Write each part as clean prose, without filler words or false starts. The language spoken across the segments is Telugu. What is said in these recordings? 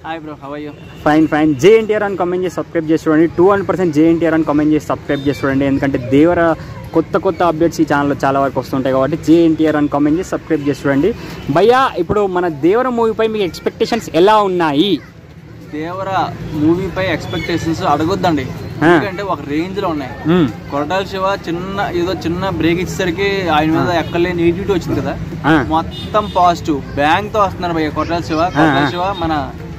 Hi bro, how are you? Fine. JNTR అని కామెంట్ చేసి సబ్స్క్రైబ్ చేసి చూడండి. 200% JNTR అని కామెంట్ చేసి సబ్స్క్రైబ్ చేసి చూడండి. ఎందుకంటే దేవర కొత్త అప్డేట్స్ ఈ ఛానల్లో చాలా వరకు వస్తుంటాయి కాబట్టి JNTR అని కామెంట్ చేసి సబ్స్క్రైబ్ చేసి చూడండి. భయ్యా, ఇప్పుడు మన దేవర మూవీపై మీకు ఎక్స్పెక్టేషన్స్ ఎలా ఉన్నాయి? దేవర మూవీపై ఎక్స్పెక్టేషన్స్ అడగొద్దండి, ఎందుకంటే ఒక రేంజ్ లో ఉన్నాయి. కొరటాల శివ చిన్న బ్రేక్ ఇచ్చేసరికి ఆయన మీద ఎక్కడలేని నెగిటివిటీ వచ్చింది కదా, మొత్తం పాజిటివ్ బ్యాంక్ తో వస్తున్నారు భయ్య. కొరటాల శివ మన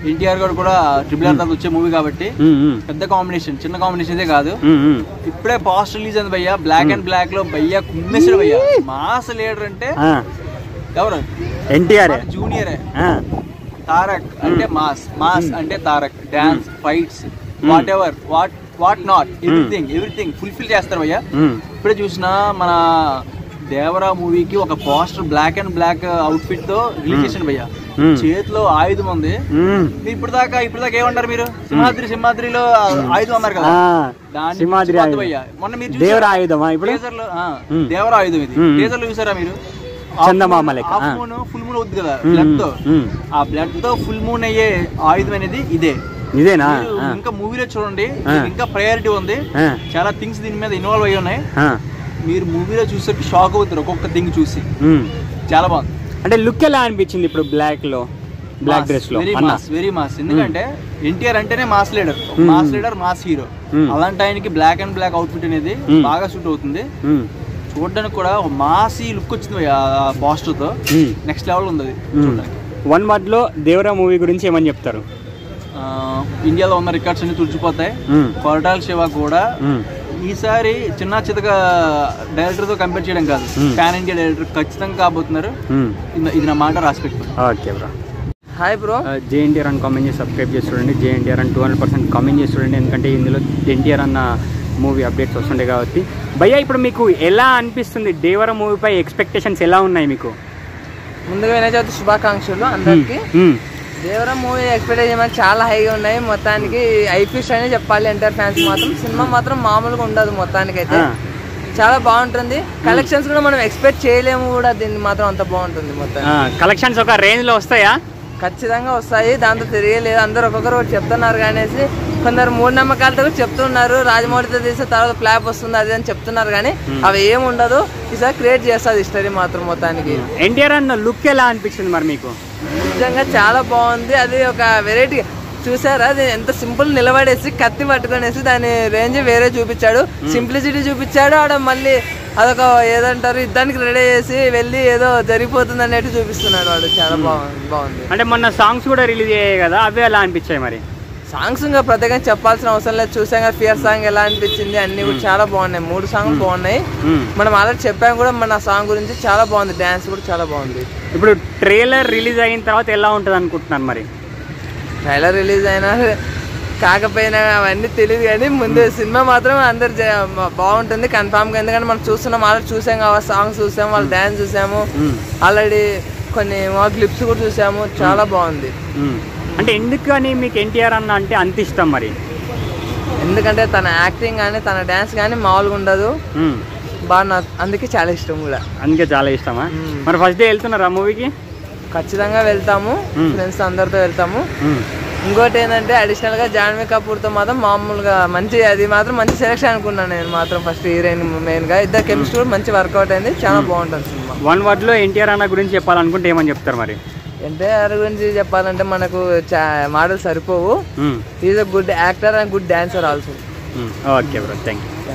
ఎన్టీఆర్ గారు కూడా ట్రిపుల్ ఆర్ తర్వాత వచ్చే మూవీ కాబట్టి పెద్ద కాంబినేషన్, చిన్న కాంబినేషన్ అయితే కాదు. ఇప్పుడే పాస్ట్ రిలీజ్ అయింది భయ్య. బ్లాక్ అండ్ బ్లాక్ లో భయ్య కుమ్మేసాడు భయ్య. మాస్ లీడర్ అంటే ఎవరు? ఎన్టీఆర్ జూనియరే. తారక్ అంటే మాస్ అంటే Tarak. Dance, fights, whatever, what not, everything fulfil చేస్తారు భయ్య. ఇప్పుడే చూసిన మన దేవరా మూవీకి ఒక poster black and black outfit తో రిలీజ్ చేసాడు భయ్య. చేతిలో ఆయుధం ఉంది. ఇప్పుడు దాకా ఏమంటారు మీరు? సింహాద్రిలో ఆయుధం అన్నారు కదా, భయ్య. మొన్న మీరు దేవరా ఆయుధం ఇది టీజర్ లో చూసారా మీరు? ఫుల్ మూన్ అవుతుంది కదా బ్లడ్ తో, ఆ బ్లడ్ తో ఫుల్ మూన్ అయ్యే ఆయుధం అనేది ఇదేనా? ఇంకా మూవీలో చూడండి, ఇంకా ప్రయారిటీ ఉంది. చాలా థింగ్స్ దీని మీద ఇన్వాల్వ్ అయ్యి ఉన్నాయి. మీరు మూవీలో చూసరికి షాక్ అవుతారు ఒక్కొక్క థింగ్ చూసి. చాలా బాగుంది. అంటే లుక్ ఎలా అనిపించింది ఇప్పుడు బ్లాక్ డ్రెస్ లో? Very mass. ఎందుకంటే ఎన్టీఆర్ అంటేనే మాస్ లీడర్, మాస్ హీరో. అలాంటి ఆయనకి బ్లాక్ అండ్ బ్లాక్ అవుట్ఫిట్ అనేది బాగా సూట్ అవుతుంది. చూడడానికి కూడా ఒక మాసీ లుక్ వచ్చింది ఆ పోస్టర్ తో. నెక్స్ట్ లెవెల్ ఉంది చూడడానికి. వన్ వర్డ్ లో దేవరా మూవీ గురించి ఏమని చెప్తారు? ఇండియాలో ఉన్న రికార్డ్స్ అన్ని తుడిచిపోతాయి. కొరటాల శివ కూడా ఈసారి చిన్న చితగా డైరెక్టర్ తో కంపేర్ చేయడం కాదు, పాన్ ఇండియా డైరెక్టర్ ఖచ్చితంగా కాబోతున్నారు. ఇది నా మాట రాసి పెట్టుకున్నాను. Okay bro. Hi bro. JNTR అని కామెంట్ చేసి సబ్స్క్రైబ్ చేసి చూడండి. JNTR అని 200% కామెంట్ చేసి చూడండి. ఎందుకంటే ఇందులో ఎన్టీఆర్ అన్న మూవీ అప్డేట్స్ వస్తుంటాయి కాబట్టి. భయ్యా, ఇప్పుడు మీకు ఎలా అనిపిస్తుంది? దేవర మూవీపై ఎక్స్పెక్టేషన్స్ ఎలా ఉన్నాయి మీకు? ముందుగా వినాయక చవితి శుభాకాంక్షలు అందరికి. దేవర మూవీ ఎక్స్పెక్టేషన్ చాలా హైగా ఉన్నాయి. మొత్తానికి ఐఫిష్ అనే చెప్పాలి ఎన్టీఆర్ ఫ్యాన్స్ మాత్రం. సినిమా మాత్రం మామూలుగా ఉండదు, మొత్తానికి అయితే చాలా బాగుంటుంది. కలెక్షన్స్ కూడా మనం ఎక్స్పెక్ట్ చేయలేము కూడా, దీన్ని మాత్రం అంత బాగుంటుంది. మొత్తం కలెక్షన్స్ ఒక రేంజ్ లో వస్తాయా? ఖచ్చితంగా వస్తాయి, దాంతో తిరగలేదు. అందరు ఒక్కొక్కరు ఒకటి చెప్తున్నారు, కానీ కొందరు మూఢనమ్మకాలతో కూడా చెప్తున్నారు. రాజమౌళితో తీసే తర్వాత ఫ్లాప్ వస్తుంది అది అని చెప్తున్నారు, కానీ అవి ఏమి ఉండదు. ఈసారి క్రియేట్ చేస్తుంది హిస్టరీ మాత్రం. మొత్తానికి ఎన్టీఆర్ అన్న లుక్ ఎలా అనిపించింది మరి మీకు? నిజంగా చాలా బాగుంది. అది ఒక వెరైటీ చూసారా? అది ఎంత సింపుల్, నిలబడేసి కత్తి పట్టుకునేసి దాని రేంజ్ వేరే చూపించాడు, సింప్లిసిటీ చూపించాడు. ఆడ మళ్ళీ అదొక ఏదంటారు, యుద్ధానికి రెడీ చేసి వెళ్ళి ఏదో జరిగిపోతుంది అన్నట్టు చూపిస్తున్నాడు వాడు. చాలా బాగుంది. అంటే మొన్న సాంగ్స్ కూడా రిలీజ్ అయ్యాయి కదా, అవి ఎలా అనిపించాయి మరి? సాంగ్స్ ఇంకా ప్రత్యేకంగా చెప్పాల్సిన అవసరం లేదు. చూసాం కదా ఫియర్ సాంగ్ ఎలా అనిపించింది, అన్ని కూడా చాలా బాగున్నాయి. 3 సాంగ్లు బాగున్నాయి. మనం ఆల్రెడీ చెప్పాం కూడా మన సాంగ్ గురించి. చాలా బాగుంది, డాన్స్ కూడా చాలా బాగుంది. ఇప్పుడు ట్రైలర్ రిలీజ్ అయిన తర్వాత ఎలా ఉంటుంది అనుకుంటున్నాను మరి? ట్రైలర్ రిలీజ్ అయినా కాకపోయినా అవన్నీ తెలియదు, కానీ ముందు సినిమా మాత్రం అందరు బాగుంటుంది కన్ఫామ్గా. ఎందుకంటే మనం చూస్తున్నాం, ఆల్రెడీ చూసాం కదా, సాంగ్స్ చూసాము, వాళ్ళ డాన్స్ చూసాము, ఆల్రెడీ కొన్ని క్లిప్స్ కూడా చూసాము. చాలా బాగుంది. అంటే ఎందుకని మీకు ఎన్టీఆర్ అన్న అంటే అంత ఇష్టం మరి? ఎందుకంటే తన యాక్టింగ్ కానీ తన డాన్స్ కానీ మామూలుగా ఉండదు. బాగా అందుకే చాలా ఇష్టం కూడా. అందుకే చాలా ఇష్టమా? మరి ఫస్ట్ డే వెళ్తున్నారా మూవీకి? ఖచ్చితంగా వెళ్తాము, ఫ్రెండ్స్ అందరితో వెళ్తాము. ఇంకోటి ఏంటంటే అడిషనల్ గా జాన్వీ కపూర్ తో మాత్రం మామూలుగా అది మాత్రం మంచి సెలెక్షన్ అనుకున్నాను నేను మాత్రం. ఫస్ట్ హీరోయిన్ మెయిన్ గా ఇద్దరు కెమిస్ట్రీ కూడా మంచి వర్కౌట్ అయింది. చాలా బాగుంటుంది సినిమా. వన్ వర్డ్ లో ఎన్టీఆర్ అన్న గురించి చెప్పాలనుకుంటే ఏమని చెప్తారు మరి? ఎన్టీఆర్ గురించి చెప్పాలంటే మనకు మాటలు సరిపోవు. Is a good actor and good dancer also. Okay bro, thank you.